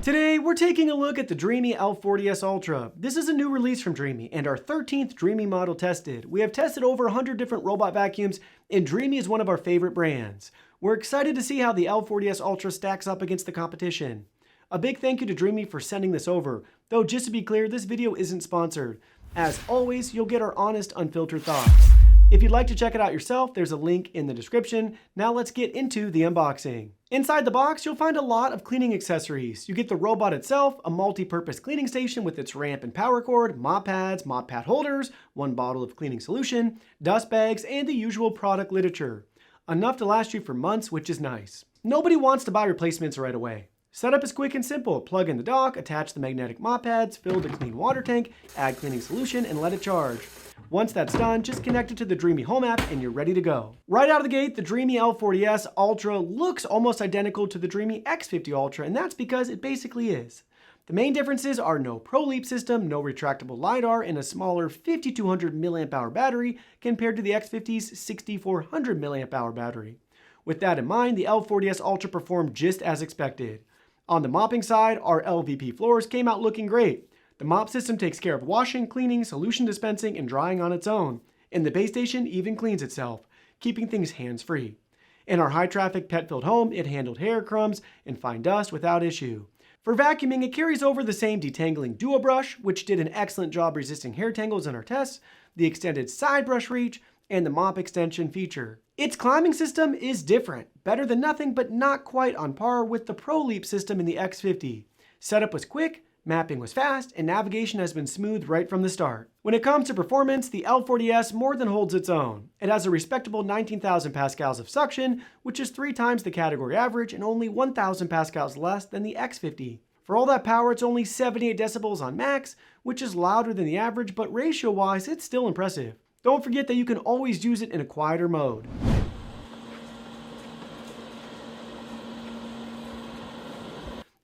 Today, we're taking a look at the Dreame L40s Ultra. This is a new release from Dreame and our 13th Dreame model tested. We have tested over 100 different robot vacuums, and Dreame is one of our favorite brands. We're excited to see how the L40s Ultra stacks up against the competition. A big thank you to Dreame for sending this over, though just to be clear, this video isn't sponsored. As always, you'll get our honest, unfiltered thoughts. If you'd like to check it out yourself, there's a link in the description. Now let's get into the unboxing. Inside the box, you'll find a lot of cleaning accessories. You get the robot itself, a multi-purpose cleaning station with its ramp and power cord, mop pads, mop pad holders, one bottle of cleaning solution, dust bags, and the usual product literature. Enough to last you for months, which is nice. Nobody wants to buy replacements right away. Setup is quick and simple. Plug in the dock, attach the magnetic mop pads, fill the clean water tank, add cleaning solution, and let it charge. Once that's done, just connect it to the Dreame Home app and you're ready to go. Right out of the gate, the Dreame L40s Ultra looks almost identical to the Dreame X50 Ultra, and that's because it basically is. The main differences are no Pro Leap system, no retractable LiDAR, and a smaller 5200 mAh battery compared to the X50's 6400 mAh battery. With that in mind, the L40s Ultra performed just as expected. On the mopping side, our LVP floors came out looking great. The mop system takes care of washing, cleaning, solution dispensing, and drying on its own. And the base station even cleans itself, keeping things hands-free. In our high-traffic pet-filled home, it handled hair, crumbs, and fine dust without issue. For vacuuming, it carries over the same detangling duo brush, which did an excellent job resisting hair tangles in our tests, the extended side brush reach, and the mop extension feature. Its climbing system is different, better than nothing, but not quite on par with the Pro Leap system in the X50. Setup was quick, mapping was fast, and navigation has been smooth right from the start. When it comes to performance, the L40s more than holds its own. It has a respectable 19,000 pascals of suction, which is 3 times the category average and only 1,000 pascals less than the X50. For all that power, it's only 78 decibels on max, which is louder than the average, but ratio-wise, it's still impressive. Don't forget that you can always use it in a quieter mode.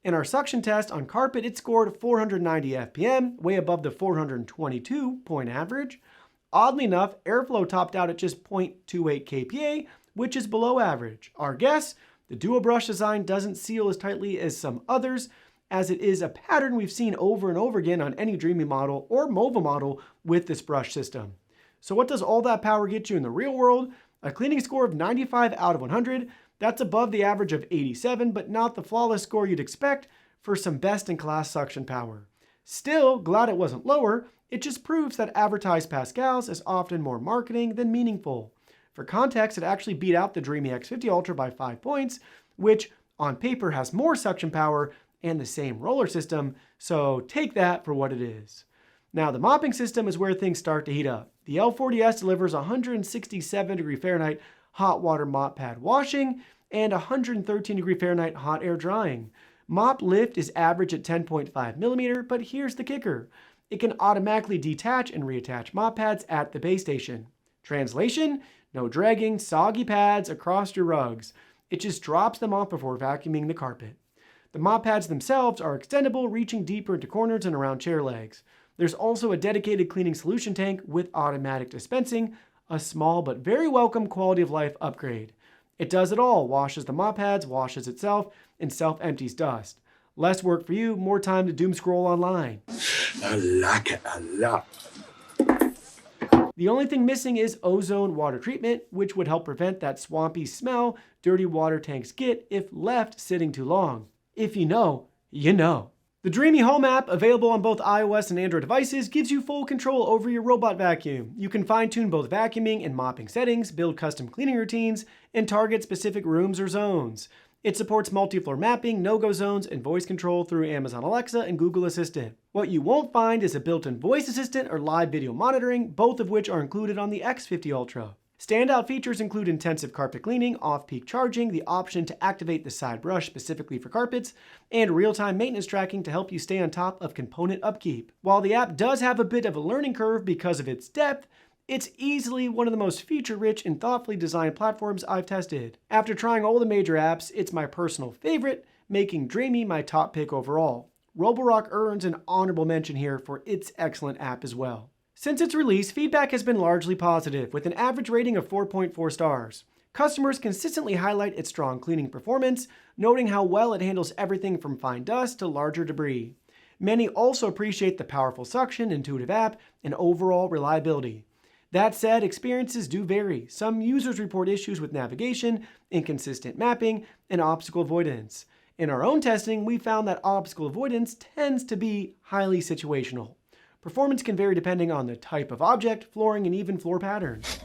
In our suction test on carpet, it scored 490 FPM, way above the 422 point average. Oddly enough, airflow topped out at just 0.28 kPa, which is below average. Our guess, the dual brush design doesn't seal as tightly as some others, as it is a pattern we've seen over and over again on any Dreame model or Mova model with this brush system. So what does all that power get you in the real world? A cleaning score of 95 out of 100. That's above the average of 87, but not the flawless score you'd expect for some best-in-class suction power. Still, glad it wasn't lower. It just proves that advertised pascals is often more marketing than meaningful. For context, it actually beat out the Dreame X50 Ultra by 5 points, which on paper has more suction power and the same roller system, so take that for what it is. Now, the mopping system is where things start to heat up. The L40s delivers 167 degree Fahrenheit hot water mop pad washing and 113 degree Fahrenheit hot air drying. Mop lift is average at 10.5 millimeter, but here's the kicker. It can automatically detach and reattach mop pads at the base station. Translation? No dragging soggy pads across your rugs. It just drops them off before vacuuming the carpet. The mop pads themselves are extendable, reaching deeper into corners and around chair legs. There's also a dedicated cleaning solution tank with automatic dispensing, a small but very welcome quality of life upgrade. It does it all, washes the mop pads, washes itself, and self-empties dust. Less work for you, more time to doom scroll online. I like it a lot. The only thing missing is ozone water treatment, which would help prevent that swampy smell dirty water tanks get if left sitting too long. If you know, you know. The Dreame Home app, available on both iOS and Android devices, gives you full control over your robot vacuum. You can fine-tune both vacuuming and mopping settings, build custom cleaning routines, and target specific rooms or zones. It supports multi-floor mapping, no-go zones, and voice control through Amazon Alexa and Google Assistant. What you won't find is a built-in voice assistant or live video monitoring, both of which are included on the X50 Ultra. Standout features include intensive carpet cleaning, off-peak charging, the option to activate the side brush specifically for carpets, and real-time maintenance tracking to help you stay on top of component upkeep. While the app does have a bit of a learning curve because of its depth, it's easily one of the most feature-rich and thoughtfully designed platforms I've tested. After trying all the major apps, it's my personal favorite, making Dreame my top pick overall. Roborock earns an honorable mention here for its excellent app as well. Since its release, feedback has been largely positive, with an average rating of 4.4 stars. Customers consistently highlight its strong cleaning performance, noting how well it handles everything from fine dust to larger debris. Many also appreciate the powerful suction, intuitive app, and overall reliability. That said, experiences do vary. Some users report issues with navigation, inconsistent mapping, and obstacle avoidance. In our own testing, we found that obstacle avoidance tends to be highly situational. Performance can vary depending on the type of object, flooring, and even floor patterns.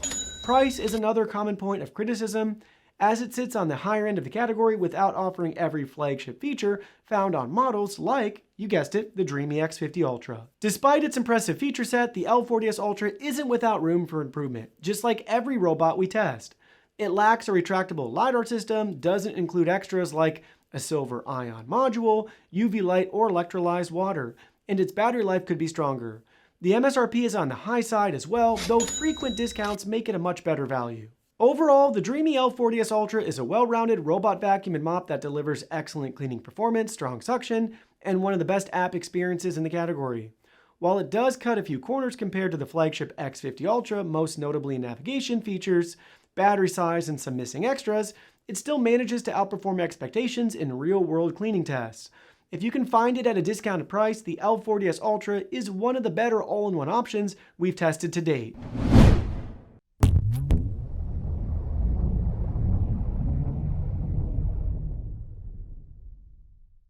Price is another common point of criticism, as it sits on the higher end of the category without offering every flagship feature found on models like, you guessed it, the Dreame X50 Ultra. Despite its impressive feature set, the L40s Ultra isn't without room for improvement, just like every robot we test. It lacks a retractable LiDAR system, doesn't include extras like a silver ion module, UV light, or electrolyzed water, and its battery life could be stronger. The MSRP is on the high side as well, though frequent discounts make it a much better value. Overall, the Dreame L40s Ultra is a well-rounded robot vacuum and mop that delivers excellent cleaning performance, strong suction, and one of the best app experiences in the category. While it does cut a few corners compared to the flagship X50 Ultra, most notably in navigation features, battery size, and some missing extras, it still manages to outperform expectations in real-world cleaning tests. If you can find it at a discounted price, the L40s Ultra is one of the better all-in-one options we've tested to date.